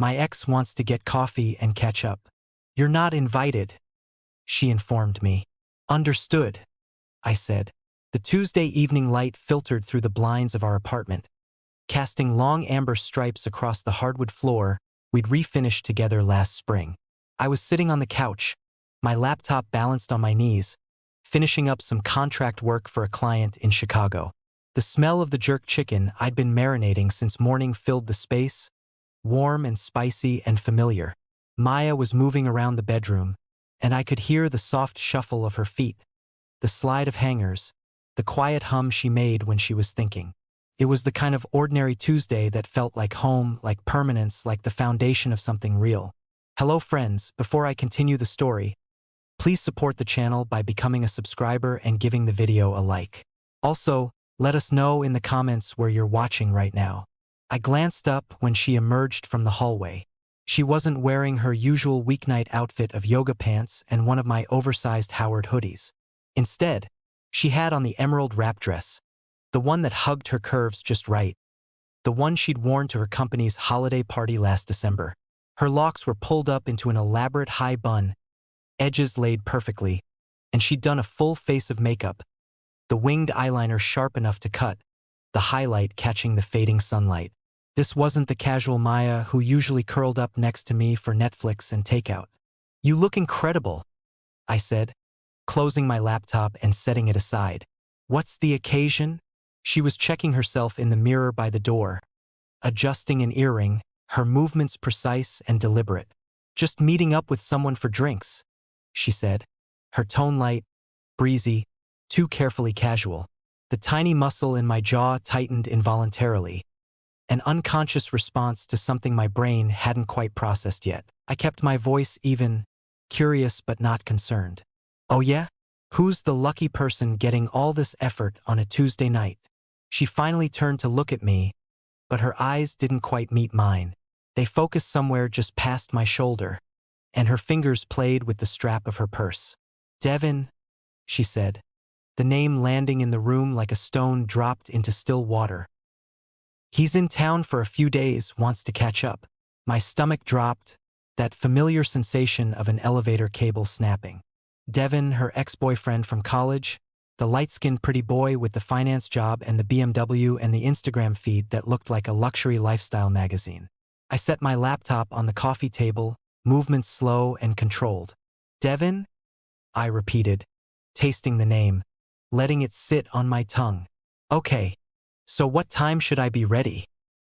My ex wants to get coffee and catch up. You're not invited, she informed me. Understood, I said. The Tuesday evening light filtered through the blinds of our apartment, casting long amber stripes across the hardwood floor we'd refinished together last spring. I was sitting on the couch, my laptop balanced on my knees, finishing up some contract work for a client in Chicago. The smell of the jerk chicken I'd been marinating since morning filled the space, warm and spicy and familiar. Maya was moving around the bedroom, and I could hear the soft shuffle of her feet, the slide of hangers, the quiet hum she made when she was thinking. It was the kind of ordinary Tuesday that felt like home, like permanence, like the foundation of something real. Hello friends, before I continue the story, please support the channel by becoming a subscriber and giving the video a like. Also, let us know in the comments where you're watching right now. I glanced up when she emerged from the hallway. She wasn't wearing her usual weeknight outfit of yoga pants and one of my oversized Howard hoodies. Instead, she had on the emerald wrap dress, the one that hugged her curves just right, the one she'd worn to her company's holiday party last December. Her locks were pulled up into an elaborate high bun, edges laid perfectly, and she'd done a full face of makeup, the winged eyeliner sharp enough to cut, the highlight catching the fading sunlight. This wasn't the casual Maya who usually curled up next to me for Netflix and takeout. You look incredible, I said, closing my laptop and setting it aside. What's the occasion? She was checking herself in the mirror by the door, adjusting an earring, her movements precise and deliberate. Just meeting up with someone for drinks, she said, her tone light, breezy, too carefully casual. The tiny muscle in my jaw tightened involuntarily, an unconscious response to something my brain hadn't quite processed yet. I kept my voice even, curious but not concerned. Oh yeah? Who's the lucky person getting all this effort on a Tuesday night? She finally turned to look at me, but her eyes didn't quite meet mine. They focused somewhere just past my shoulder, and her fingers played with the strap of her purse. Devin, she said, the name landing in the room like a stone dropped into still water. He's in town for a few days, wants to catch up. My stomach dropped, that familiar sensation of an elevator cable snapping. Devin, her ex-boyfriend from college, the light-skinned pretty boy with the finance job and the BMW and the Instagram feed that looked like a luxury lifestyle magazine. I set my laptop on the coffee table, movements slow and controlled. Devin? I repeated, tasting the name, letting it sit on my tongue. Okay, so what time should I be ready?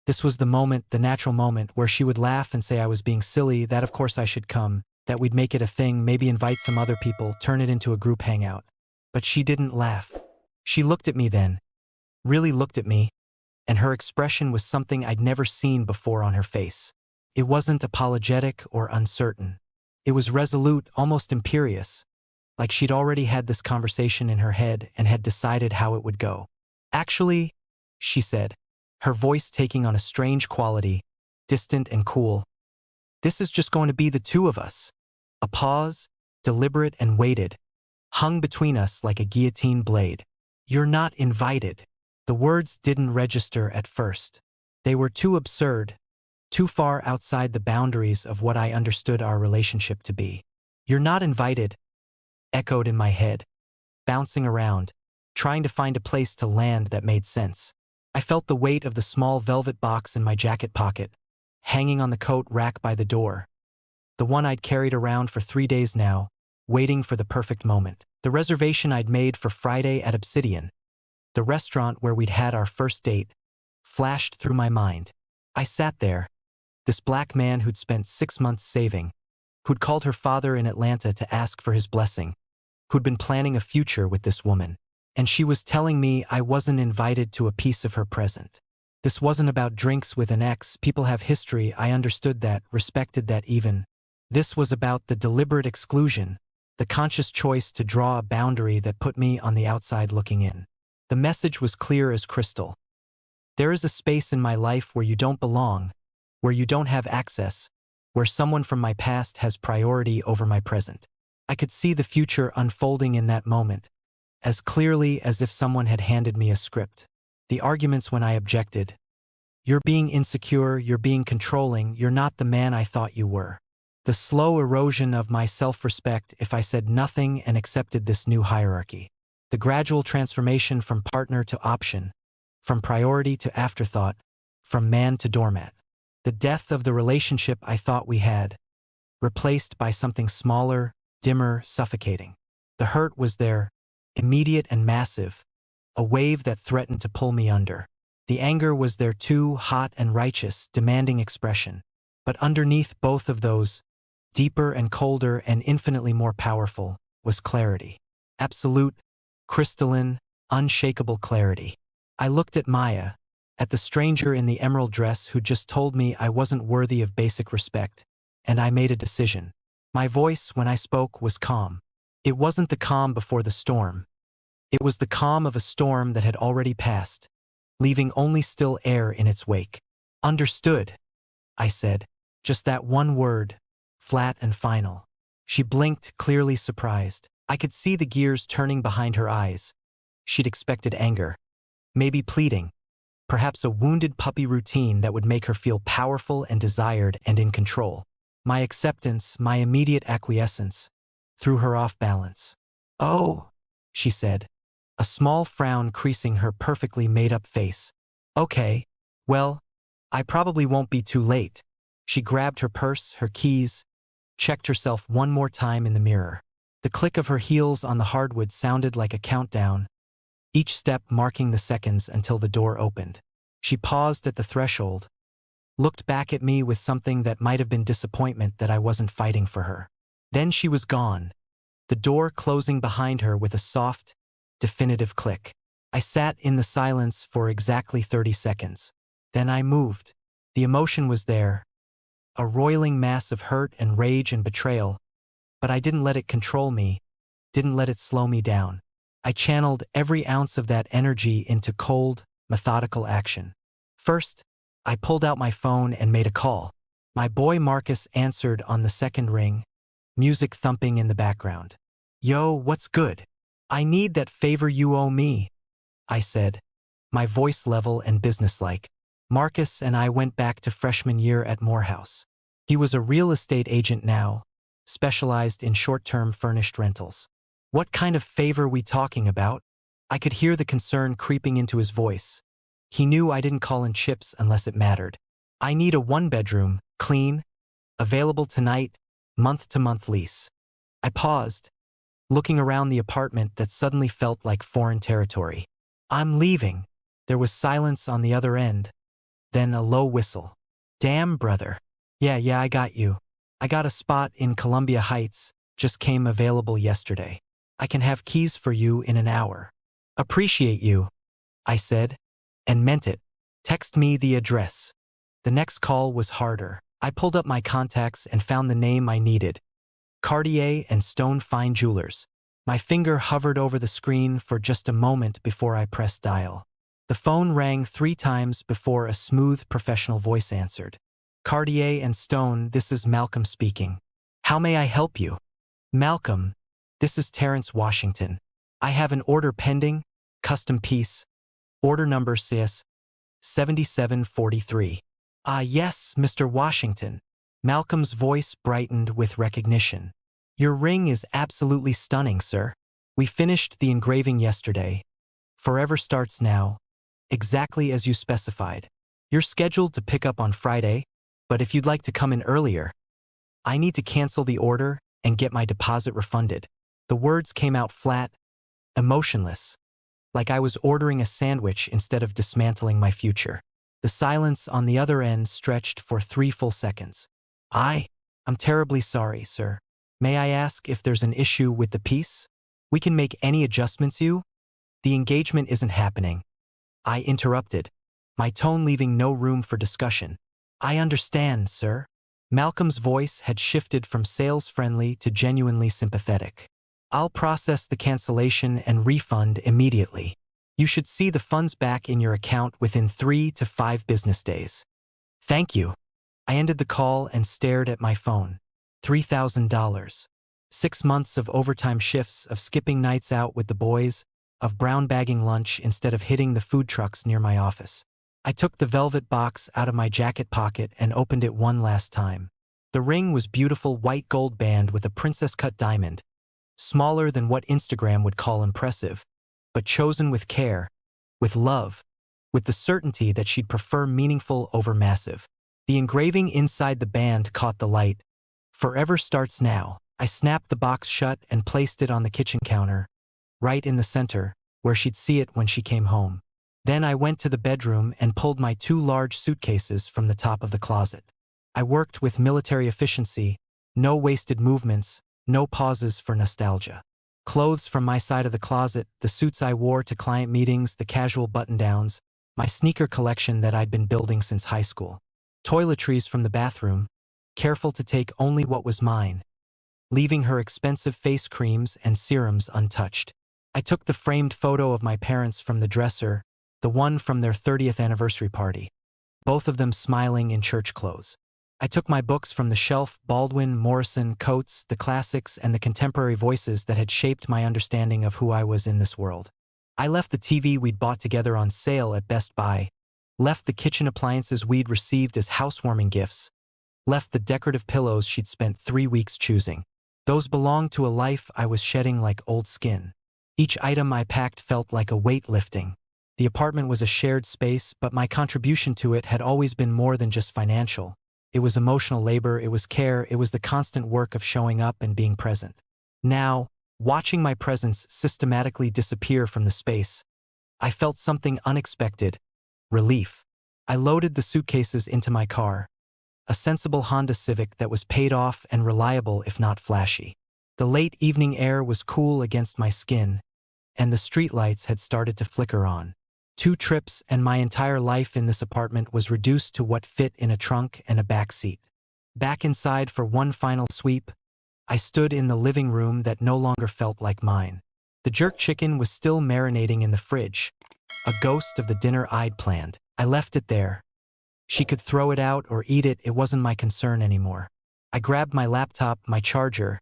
This was the moment, the natural moment, where she would laugh and say I was being silly, that of course I should come, that we'd make it a thing, maybe invite some other people, turn it into a group hangout. But she didn't laugh. She looked at me then, really looked at me, and her expression was something I'd never seen before on her face. It wasn't apologetic or uncertain. It was resolute, almost imperious, like she'd already had this conversation in her head and had decided how it would go. Actually, she said, her voice taking on a strange quality, distant and cool, this is just going to be the two of us. A pause, deliberate and weighted, hung between us like a guillotine blade. You're not invited. The words didn't register at first. They were too absurd, too far outside the boundaries of what I understood our relationship to be. You're not invited, echoed in my head, bouncing around, trying to find a place to land that made sense. I felt the weight of the small velvet box in my jacket pocket, hanging on the coat rack by the door. The one I'd carried around for 3 days now, waiting for the perfect moment. The reservation I'd made for Friday at Obsidian, the restaurant where we'd had our first date, flashed through my mind. I sat there, this black man who'd spent 6 months saving, who'd called her father in Atlanta to ask for his blessing, who'd been planning a future with this woman, and she was telling me I wasn't invited to a piece of her present. This wasn't about drinks with an ex, people have history, I understood that, respected that even. This was about the deliberate exclusion, the conscious choice to draw a boundary that put me on the outside looking in. The message was clear as crystal. There is a space in my life where you don't belong, where you don't have access, where someone from my past has priority over my present. I could see the future unfolding in that moment, as clearly as if someone had handed me a script. The arguments when I objected. You're being insecure, you're being controlling, you're not the man I thought you were. The slow erosion of my self-respect if I said nothing and accepted this new hierarchy. The gradual transformation from partner to option, from priority to afterthought, from man to doormat. The death of the relationship I thought we had, replaced by something smaller, dimmer, suffocating. The hurt was there, immediate and massive, a wave that threatened to pull me under. The anger was there too, hot and righteous, demanding expression. But underneath both of those, deeper and colder and infinitely more powerful, was clarity. Absolute, crystalline, unshakable clarity. I looked at Maya, at the stranger in the emerald dress who just told me I wasn't worthy of basic respect, and I made a decision. My voice, when I spoke, was calm. It wasn't the calm before the storm. It was the calm of a storm that had already passed, leaving only still air in its wake. Understood, I said, just that one word, flat and final. She blinked, clearly surprised. I could see the gears turning behind her eyes. She'd expected anger, maybe pleading, perhaps a wounded puppy routine that would make her feel powerful and desired and in control. My acceptance, my immediate acquiescence, threw her off balance. "Oh," she said, a small frown creasing her perfectly made-up face. "Okay, well, I probably won't be too late." She grabbed her purse, her keys, checked herself one more time in the mirror. The click of her heels on the hardwood sounded like a countdown, each step marking the seconds until the door opened. She paused at the threshold, looked back at me with something that might have been disappointment that I wasn't fighting for her. Then she was gone, the door closing behind her with a soft, definitive click. I sat in the silence for exactly 30 seconds. Then I moved. The emotion was there, a roiling mass of hurt and rage and betrayal, but I didn't let it control me, didn't let it slow me down. I channeled every ounce of that energy into cold, methodical action. First, I pulled out my phone and made a call. My boy Marcus answered on the second ring, music thumping in the background. "Yo, what's good? I need that favor you owe me," I said, my voice level and businesslike. Marcus and I went back to freshman year at Morehouse. He was a real estate agent now, specialized in short-term furnished rentals. "What kind of favor we talking about?" I could hear the concern creeping into his voice. He knew I didn't call in chips unless it mattered. "I need a one-bedroom, clean, available tonight, month-to-month lease." I paused, looking around the apartment that suddenly felt like foreign territory. "I'm leaving." There was silence on the other end, then a low whistle. "Damn, brother. Yeah, I got you. I got a spot in Columbia Heights, just came available yesterday. I can have keys for you in an hour." "Appreciate you," I said, and meant it. "Text me the address." The next call was harder. I pulled up my contacts and found the name I needed. Cartier and Stone Fine Jewelers. My finger hovered over the screen for just a moment before I pressed dial. The phone rang 3 times before a smooth professional voice answered. "Cartier and Stone, this is Malcolm speaking. How may I help you?" "Malcolm, this is Terrence, Washington. I have an order pending, custom piece, order number CS 7743. "Ah, yes, Mr. Washington." Malcolm's voice brightened with recognition. "Your ring is absolutely stunning, sir. We finished the engraving yesterday. Forever starts now, exactly as you specified. You're scheduled to pick up on Friday, but if you'd like to come in earlier, I need to cancel the order and get my deposit refunded." The words came out flat, emotionless, like I was ordering a sandwich instead of dismantling my future. The silence on the other end stretched for 3 full seconds. I'm terribly sorry, sir. May I ask if there's an issue with the piece? We can make any adjustments you." "The engagement isn't happening," I interrupted, my tone leaving no room for discussion. "I understand, sir." Malcolm's voice had shifted from sales-friendly to genuinely sympathetic. "I'll process the cancellation and refund immediately. You should see the funds back in your account within 3 to 5 business days." "Thank you." I ended the call and stared at my phone. $3,000. 6 months of overtime shifts, of skipping nights out with the boys, of brown bagging lunch instead of hitting the food trucks near my office. I took the velvet box out of my jacket pocket and opened it one last time. The ring was beautiful white gold band with a princess-cut diamond, smaller than what Instagram would call impressive, but chosen with care, with love, with the certainty that she'd prefer meaningful over massive. The engraving inside the band caught the light. "Forever starts now." I snapped the box shut and placed it on the kitchen counter, right in the center, where she'd see it when she came home. Then I went to the bedroom and pulled my 2 large suitcases from the top of the closet. I worked with military efficiency, no wasted movements, no pauses for nostalgia. Clothes from my side of the closet, the suits I wore to client meetings, the casual button-downs, my sneaker collection that I'd been building since high school. Toiletries from the bathroom, careful to take only what was mine, leaving her expensive face creams and serums untouched. I took the framed photo of my parents from the dresser, the one from their 30th anniversary party, both of them smiling in church clothes. I took my books from the shelf, Baldwin, Morrison, Coates, the classics, and the contemporary voices that had shaped my understanding of who I was in this world. I left the TV we'd bought together on sale at Best Buy, left the kitchen appliances we'd received as housewarming gifts, left the decorative pillows she'd spent 3 weeks choosing. Those belonged to a life I was shedding like old skin. Each item I packed felt like a weight lifting. The apartment was a shared space, but my contribution to it had always been more than just financial. It was emotional labor, it was care, it was the constant work of showing up and being present. Now, watching my presence systematically disappear from the space, I felt something unexpected: relief. I loaded the suitcases into my car, a sensible Honda Civic that was paid off and reliable if not flashy. The late evening air was cool against my skin, and the streetlights had started to flicker on. 2 trips and my entire life in this apartment was reduced to what fit in a trunk and a back seat. Back inside for one final sweep, I stood in the living room that no longer felt like mine. The jerk chicken was still marinating in the fridge, a ghost of the dinner I'd planned. I left it there. She could throw it out or eat it, it wasn't my concern anymore. I grabbed my laptop, my charger,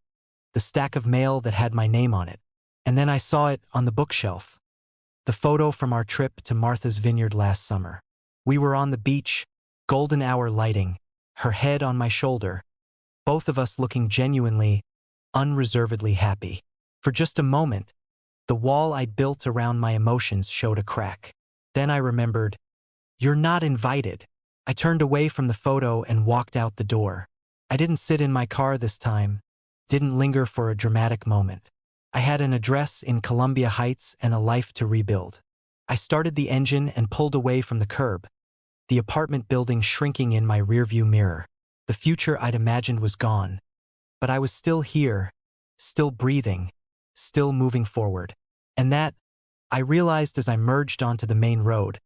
the stack of mail that had my name on it, and then I saw it on the bookshelf. The photo from our trip to Martha's Vineyard last summer. We were on the beach, golden hour lighting, her head on my shoulder, both of us looking genuinely, unreservedly happy. For just a moment, the wall I'd built around my emotions showed a crack. Then I remembered, "You're not invited." I turned away from the photo and walked out the door. I didn't sit in my car this time, didn't linger for a dramatic moment. I had an address in Columbia Heights and a life to rebuild. I started the engine and pulled away from the curb, the apartment building shrinking in my rearview mirror. The future I'd imagined was gone, but I was still here, still breathing, still moving forward. And that, I realized as I merged onto the main road,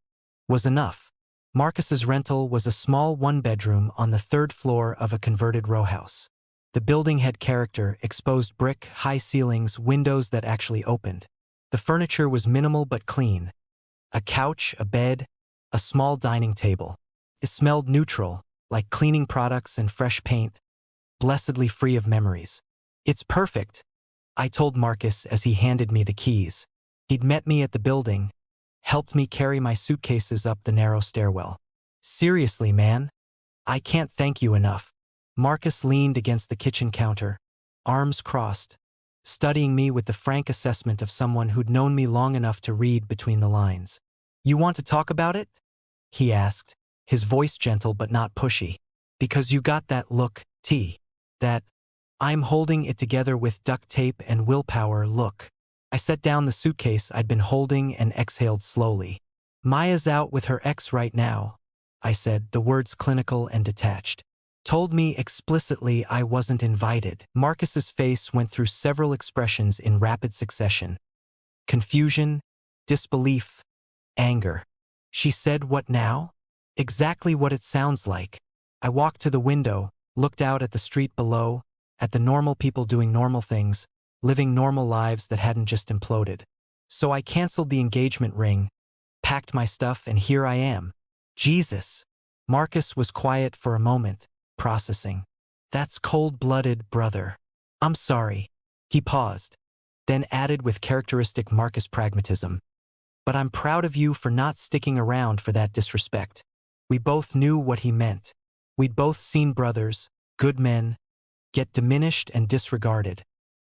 was enough. Marcus's rental was a small 1-bedroom on the 3rd floor of a converted row house. The building had character, exposed brick, high ceilings, windows that actually opened. The furniture was minimal but clean. A couch, a bed, a small dining table. It smelled neutral, like cleaning products and fresh paint, blessedly free of memories. "It's perfect," I told Marcus as he handed me the keys. He'd met me at the building, helped me carry my suitcases up the narrow stairwell. "Seriously, man, I can't thank you enough." Marcus leaned against the kitchen counter, arms crossed, studying me with the frank assessment of someone who'd known me long enough to read between the lines. "You want to talk about it?" he asked, his voice gentle but not pushy. "Because you got that look, that I'm holding it together with duct tape and willpower look." I set down the suitcase I'd been holding and exhaled slowly. "Maya's out with her ex right now," I said, the words clinical and detached. "Told me explicitly I wasn't invited." Marcus's face went through several expressions in rapid succession. Confusion, disbelief, anger. "She said what now?" "Exactly what it sounds like." I walked to the window, looked out at the street below, at the normal people doing normal things, living normal lives that hadn't just imploded. So I canceled the engagement ring, packed my stuff, and here I am. Jesus. Marcus was quiet for a moment, processing. "That's cold-blooded, brother. I'm sorry." He paused, then added with characteristic Marcus pragmatism, But I'm proud of you for not sticking around for that disrespect. We both knew what he meant. We'd both seen brothers, good men, get diminished and disregarded,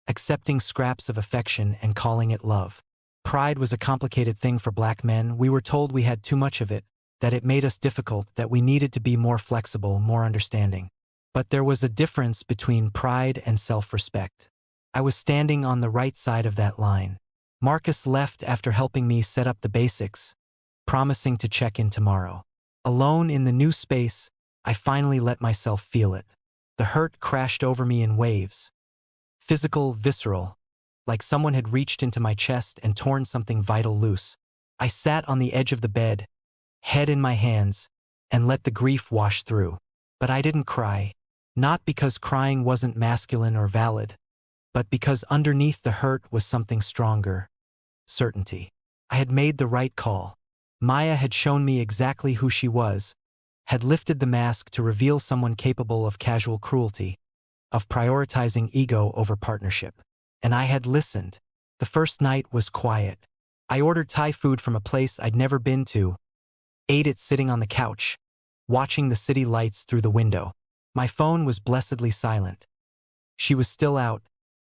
accepting scraps of affection and calling it love. Pride was a complicated thing for black men. We were told we had too much of it, that it made us difficult, that we needed to be more flexible, more understanding. But there was a difference between pride and self-respect. I was standing on the right side of that line. Marcus left after helping me set up the basics, promising to check in tomorrow. Alone in the new space, I finally let myself feel it. The hurt crashed over me in waves. Physical, visceral, like someone had reached into my chest and torn something vital loose. I sat on the edge of the bed, head in my hands, and let the grief wash through. But I didn't cry, not because crying wasn't masculine or valid, but because underneath the hurt was something stronger. Certainty. I had made the right call. Maya had shown me exactly who she was, had lifted the mask to reveal someone capable of casual cruelty, of prioritizing ego over partnership. And I had listened. The first night was quiet. I ordered Thai food from a place I'd never been to, ate it sitting on the couch, watching the city lights through the window. My phone was blessedly silent. She was still out,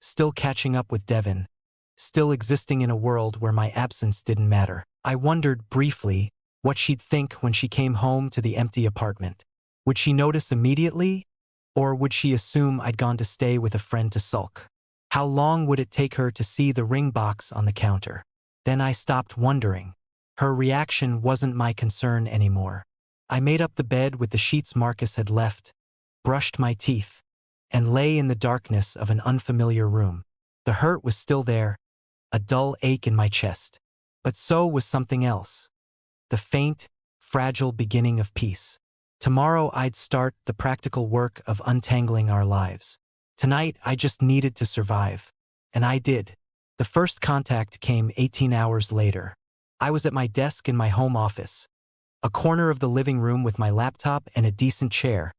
still catching up with Devin, still existing in a world where my absence didn't matter. I wondered, briefly, what she'd think when she came home to the empty apartment. Would she notice immediately, or would she assume I'd gone to stay with a friend to sulk? How long would it take her to see the ring box on the counter? Then I stopped wondering. Her reaction wasn't my concern anymore. I made up the bed with the sheets Marcus had left, brushed my teeth, and lay in the darkness of an unfamiliar room. The hurt was still there, a dull ache in my chest. But so was something else. The faint, fragile beginning of peace. Tomorrow I'd start the practical work of untangling our lives. Tonight I just needed to survive. And I did. The first contact came 18 hours later. I was at my desk in my home office, a corner of the living room with my laptop and a decent chair,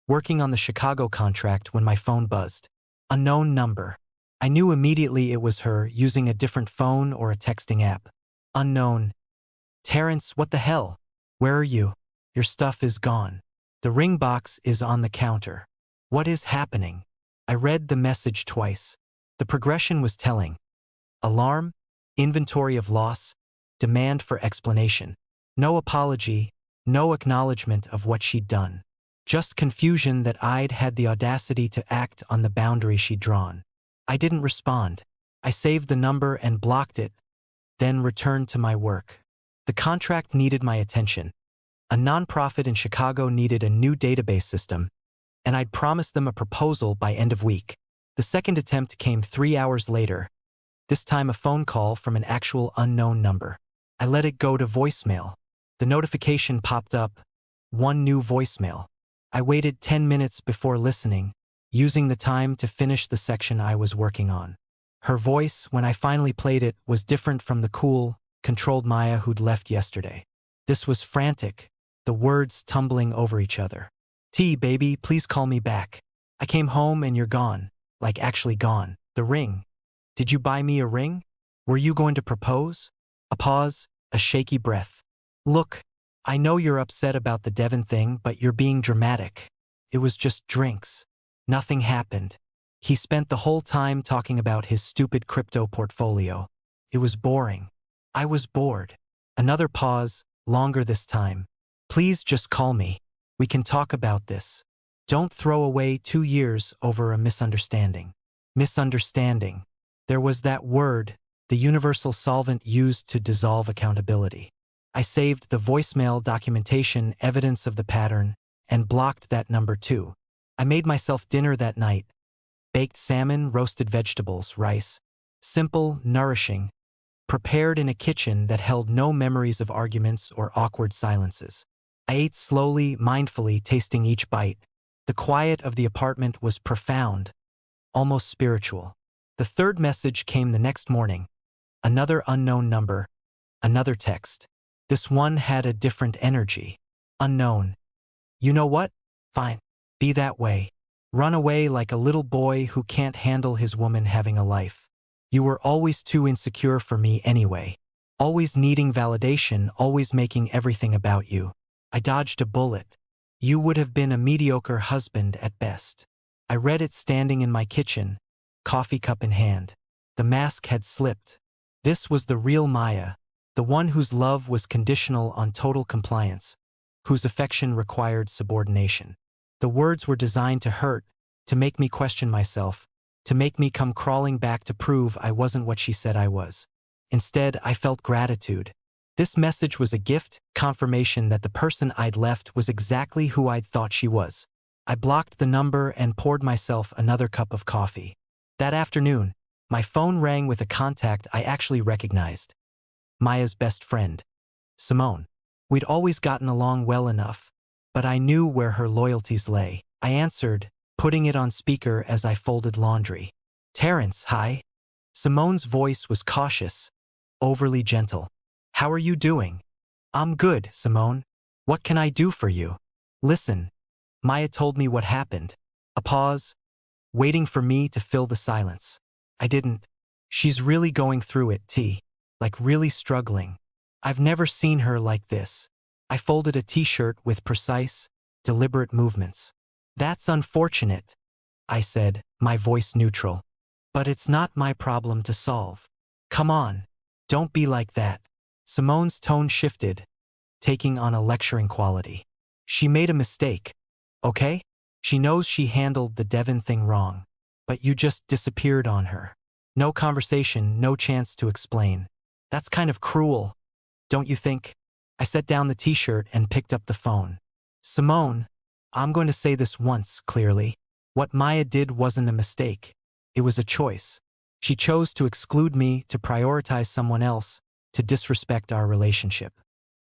working on the Chicago contract when my phone buzzed. Unknown number. I knew immediately it was her, using a different phone or a texting app. Unknown. Terrence, what the hell? Where are you? Your stuff is gone. The ring box is on the counter. What is happening? I read the message twice. The progression was telling. Alarm, inventory of loss, demand for explanation. No apology, no acknowledgement of what she'd done. Just confusion that I'd had the audacity to act on the boundary she'd drawn. I didn't respond. I saved the number and blocked it, then returned to my work. The contract needed my attention. A nonprofit in Chicago needed a new database system, and I'd promised them a proposal by end of week. The second attempt came 3 hours later, this time a phone call from an actual unknown number. I let it go to voicemail. The notification popped up, one new voicemail. I waited 10 minutes before listening, using the time to finish the section I was working on. Her voice, when I finally played it, was different from the cool, controlled Maya who'd left yesterday. This was frantic, the words tumbling over each other. T, baby, please call me back. I came home and you're gone, like actually gone. The ring. Did you buy me a ring? Were you going to propose? A pause, a shaky breath. Look, I know you're upset about the Devin thing, but you're being dramatic. It was just drinks. Nothing happened. He spent the whole time talking about his stupid crypto portfolio. It was boring. I was bored. Another pause, longer this time. Please just call me. We can talk about this. Don't throw away 2 years over a misunderstanding. Misunderstanding. There was that word, the universal solvent used to dissolve accountability. I saved the voicemail documentation, evidence of the pattern, and blocked that number too. I made myself dinner that night. Baked salmon, roasted vegetables, rice. Simple, nourishing. Prepared in a kitchen that held no memories of arguments or awkward silences. I ate slowly, mindfully, tasting each bite. The quiet of the apartment was profound, almost spiritual. The third message came the next morning. Another unknown number, another text. This one had a different energy. Unknown. You know what? Fine. Be that way. Run away like a little boy who can't handle his woman having a life. You were always too insecure for me anyway. Always needing validation, always making everything about you. I dodged a bullet. You would have been a mediocre husband at best. I read it standing in my kitchen, coffee cup in hand. The mask had slipped. This was the real Maya, the one whose love was conditional on total compliance, whose affection required subordination. The words were designed to hurt, to make me question myself, to make me come crawling back to prove I wasn't what she said I was. Instead, I felt gratitude. This message was a gift, confirmation that the person I'd left was exactly who I'd thought she was. I blocked the number and poured myself another cup of coffee. That afternoon, my phone rang with a contact I actually recognized. Maya's best friend, Simone. We'd always gotten along well enough, but I knew where her loyalties lay. I answered, putting it on speaker as I folded laundry. Terrence, hi. Simone's voice was cautious, overly gentle. How are you doing? I'm good, Simone. What can I do for you? Listen. Maya told me what happened. A pause, waiting for me to fill the silence. I didn't. She's really going through it, like really struggling. I've never seen her like this. I folded a t-shirt with precise, deliberate movements. That's unfortunate, I said, my voice neutral. But it's not my problem to solve. Come on, don't be like that. Simone's tone shifted, taking on a lecturing quality. She made a mistake, okay? She knows she handled the Devon thing wrong, but you just disappeared on her. No conversation, no chance to explain. That's kind of cruel, don't you think? I set down the t-shirt and picked up the phone. Simone, I'm going to say this once clearly. What Maya did wasn't a mistake. It was a choice. She chose to exclude me, to prioritize someone else, to disrespect our relationship.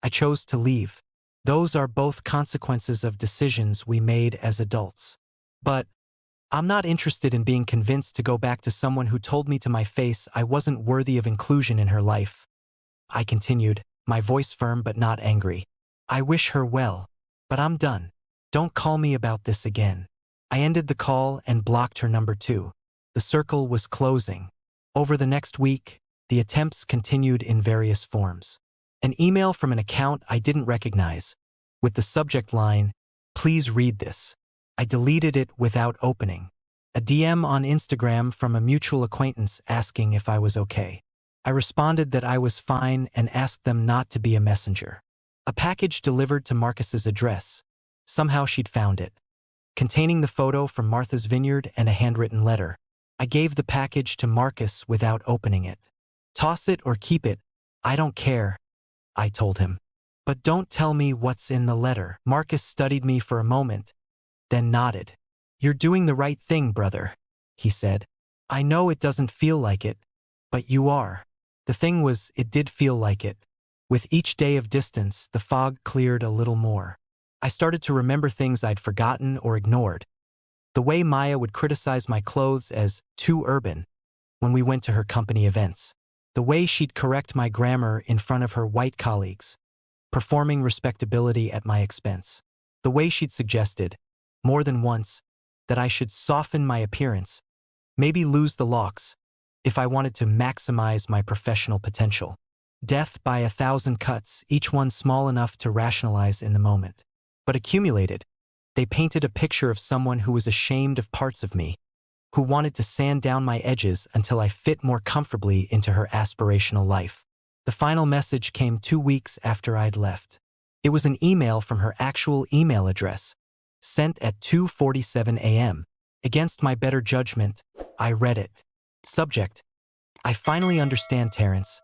I chose to leave. Those are both consequences of decisions we made as adults. But I'm not interested in being convinced to go back to someone who told me to my face I wasn't worthy of inclusion in her life. I continued, my voice firm but not angry. I wish her well, but I'm done. Don't call me about this again. I ended the call and blocked her number too. The circle was closing. Over the next week, the attempts continued in various forms. An email from an account I didn't recognize, with the subject line, "Please read this." I deleted it without opening. A DM on Instagram from a mutual acquaintance asking if I was okay. I responded that I was fine and asked them not to be a messenger. A package delivered to Marcus's address. Somehow she'd found it, containing the photo from Martha's Vineyard and a handwritten letter. I gave the package to Marcus without opening it. Toss it or keep it, I don't care, I told him. But don't tell me what's in the letter. Marcus studied me for a moment, then nodded. You're doing the right thing, brother, he said. I know it doesn't feel like it, but you are. The thing was, it did feel like it. With each day of distance, the fog cleared a little more. I started to remember things I'd forgotten or ignored. The way Maya would criticize my clothes as too urban when we went to her company events. The way she'd correct my grammar in front of her white colleagues, performing respectability at my expense. The way she'd suggested, more than once, that I should soften my appearance, maybe lose the locks, if I wanted to maximize my professional potential. Death by 1,000 cuts, each one small enough to rationalize in the moment. But accumulated, they painted a picture of someone who was ashamed of parts of me, who wanted to sand down my edges until I fit more comfortably into her aspirational life. The final message came 2 weeks after I'd left. It was an email from her actual email address, sent at 2:47 a.m. Against my better judgment, I read it. Subject: I finally understand, Terrence.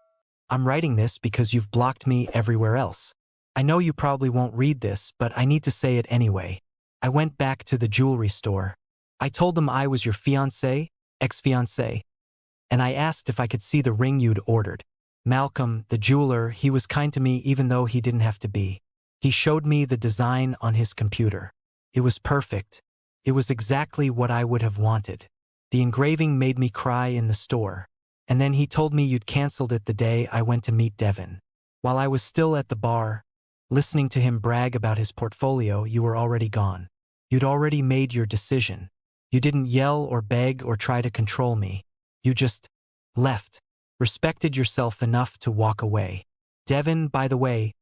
I'm writing this because you've blocked me everywhere else. I know you probably won't read this, but I need to say it anyway. I went back to the jewelry store. I told them I was your fiancé, ex-fiancé, and I asked if I could see the ring you'd ordered. Malcolm, the jeweler, he was kind to me even though he didn't have to be. He showed me the design on his computer. It was perfect. It was exactly what I would have wanted. The engraving made me cry in the store. And then he told me you'd canceled it the day I went to meet Devon. While I was still at the bar, listening to him brag about his portfolio, you were already gone. You'd already made your decision. You didn't yell or beg or try to control me. You just left. respected yourself enough to walk away. Devin, by the way,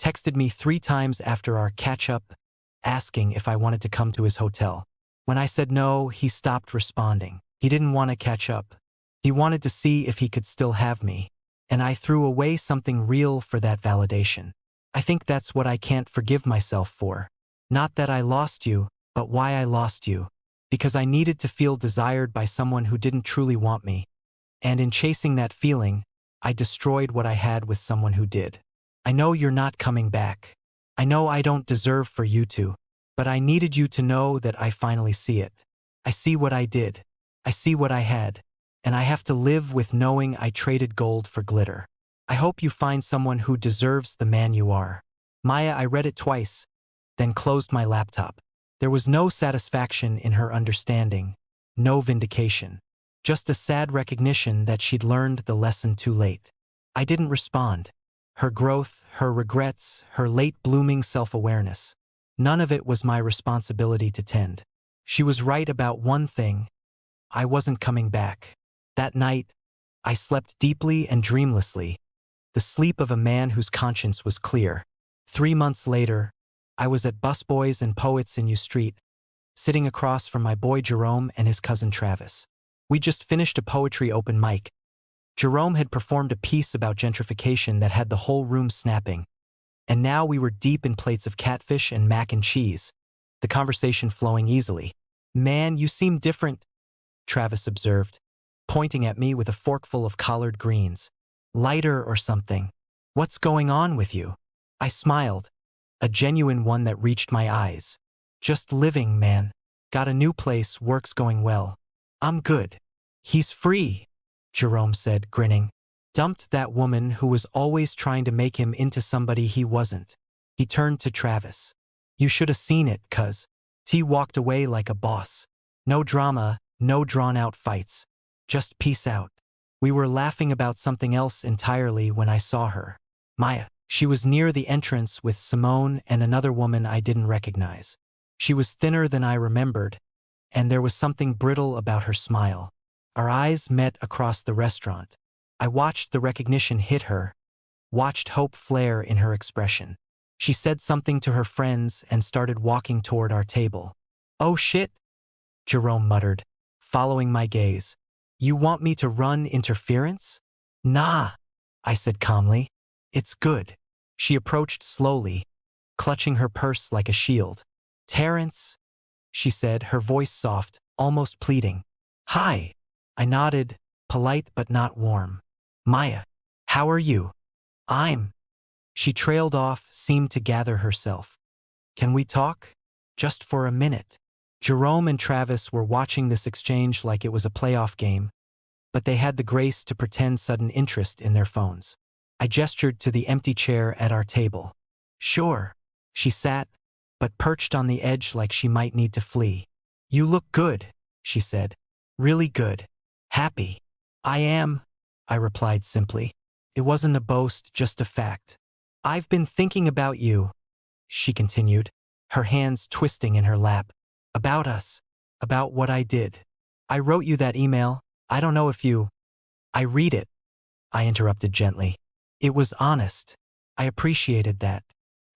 texted me 3 times after our catch-up, asking if I wanted to come to his hotel. When I said no, he stopped responding. He didn't want to catch up. He wanted to see if he could still have me, and I threw away something real for that validation. I think that's what I can't forgive myself for. Not that I lost you, but why I lost you. Because I needed to feel desired by someone who didn't truly want me. And in chasing that feeling, I destroyed what I had with someone who did. I know you're not coming back. I know I don't deserve for you to, but I needed you to know that I finally see it. I see what I did. I see what I had. And I have to live with knowing I traded gold for glitter. I hope you find someone who deserves the man you are. Maya, I read it twice, then closed my laptop. There was no satisfaction in her understanding, no vindication. Just a sad recognition that she'd learned the lesson too late. I didn't respond. Her growth, her regrets, her late-blooming self-awareness. None of it was my responsibility to tend. She was right about one thing. I wasn't coming back. That night, I slept deeply and dreamlessly, the sleep of a man whose conscience was clear. 3 months later, I was at Busboys and Poets in U Street, sitting across from my boy Jerome and his cousin Travis. We just finished a poetry open mic. Jerome had performed a piece about gentrification that had the whole room snapping, and now we were deep in plates of catfish and mac and cheese, the conversation flowing easily. "Man, you seem different," Travis observed, pointing at me with a forkful of collard greens. "Lighter or something. What's going on with you?" I smiled, a genuine one that reached my eyes. "Just living, man. Got a new place, work's going well. I'm good." "He's free," Jerome said, grinning. "Dumped that woman who was always trying to make him into somebody he wasn't." He turned to Travis. "You should have seen it, cuz." He walked away like a boss. No drama, no drawn-out fights. Just peace out. We were laughing about something else entirely when I saw her. Maya. She was near the entrance with Simone and another woman I didn't recognize. She was thinner than I remembered, and there was something brittle about her smile. Our eyes met across the restaurant. I watched the recognition hit her, watched hope flare in her expression. She said something to her friends and started walking toward our table. "Oh shit," Jerome muttered, following my gaze. "You want me to run interference?" "Nah," I said calmly. "It's good." She approached slowly, clutching her purse like a shield. "Terrence," she said, her voice soft, almost pleading. "Hi." I nodded, polite but not warm. "Maya, how are you?" "I'm." She trailed off, seemed to gather herself. "Can we talk? Just for a minute." Jerome and Travis were watching this exchange like it was a playoff game, but they had the grace to pretend sudden interest in their phones. I gestured to the empty chair at our table. "Sure." She sat, but perched on the edge like she might need to flee. "You look good," she said. "Really good. Happy." "I am," I replied simply. It wasn't a boast, just a fact. "I've been thinking about you," she continued, her hands twisting in her lap. "About us. About what I did. I wrote you that email. I don't know if you—" "I read it," I interrupted gently. "It was honest. I appreciated that."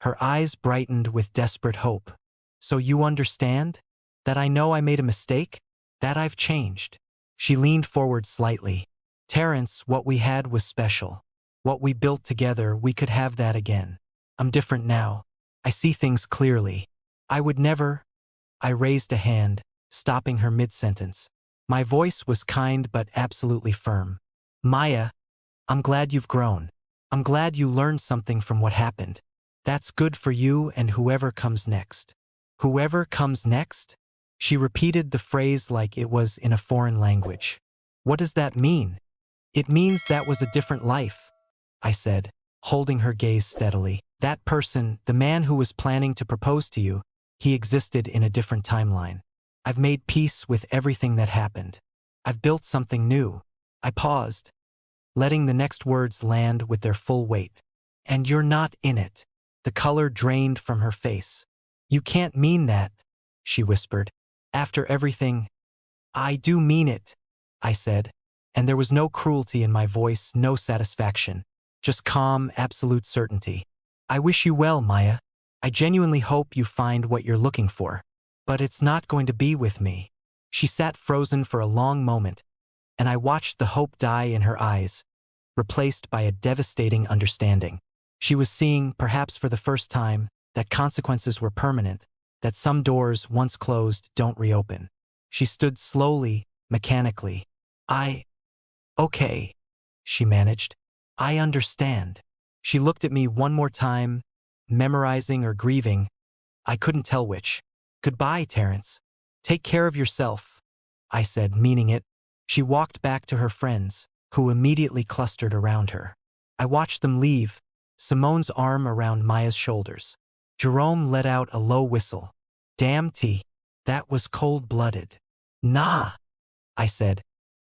Her eyes brightened with desperate hope. "So you understand? That I know I made a mistake? That I've changed?" She leaned forward slightly. "Terrence, what we had was special. What we built together, we could have that again. I'm different now. I see things clearly. I would never—" I raised a hand, stopping her mid-sentence. My voice was kind but absolutely firm. "Maya, I'm glad you've grown. I'm glad you learned something from what happened. That's good for you and whoever comes next." "Whoever comes next?" She repeated the phrase like it was in a foreign language. "What does that mean?" "It means that was a different life," I said, holding her gaze steadily. "That person, the man who was planning to propose to you, he existed in a different timeline. I've made peace with everything that happened. I've built something new." I paused, letting the next words land with their full weight. "And you're not in it." The color drained from her face. "You can't mean that," she whispered. "After everything—" "I do mean it," I said, And there was no cruelty in my voice, no satisfaction. Just calm, absolute certainty. I wish you well, Maya. I genuinely hope you find what you're looking for. But it's not going to be with me. She sat frozen for a long moment, and I watched the hope die in her eyes, replaced by a devastating understanding. She was seeing, perhaps for the first time, that consequences were permanent, that some doors, once closed, don't reopen. She stood slowly, mechanically. Okay, she managed. I understand. She looked at me one more time, memorizing or grieving. I couldn't tell which. Goodbye, Terrence. Take care of yourself, I said, meaning it. She walked back to her friends, who immediately clustered around her. I watched them leave, Simone's arm around Maya's shoulders. Jerome let out a low whistle. Damn tea. That was cold-blooded. Nah, I said,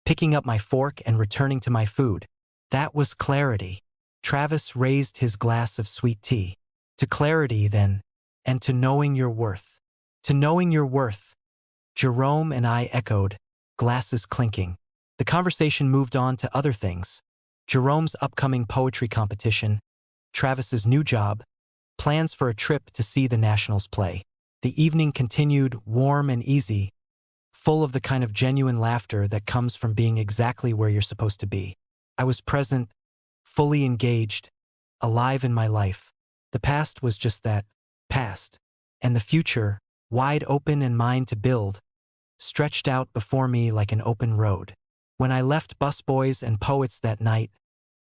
picking up my fork and returning to my food. That was clarity. Travis raised his glass of sweet tea. To clarity, then, and to knowing your worth. To knowing your worth. Jerome and I echoed, glasses clinking. The conversation moved on to other things. Jerome's upcoming poetry competition, Travis's new job, plans for a trip to see the Nationals play. The evening continued warm and easy, full of the kind of genuine laughter that comes from being exactly where you're supposed to be. I was present, fully engaged, alive in my life. The past was just that, past. And the future, wide open and mine to build, stretched out before me like an open road. When I left busboys and poets that night,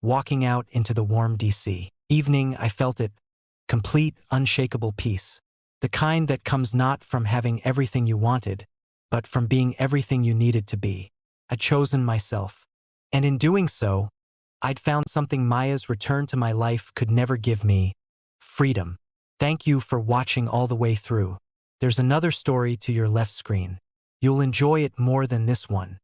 walking out into the warm DC evening, I felt it, complete, unshakable peace. The kind that comes not from having everything you wanted, but from being everything you needed to be. I'd chosen myself. And in doing so, I'd found something Maya's return to my life could never give me: freedom. Thank you for watching all the way through. There's another story to your left screen. You'll enjoy it more than this one.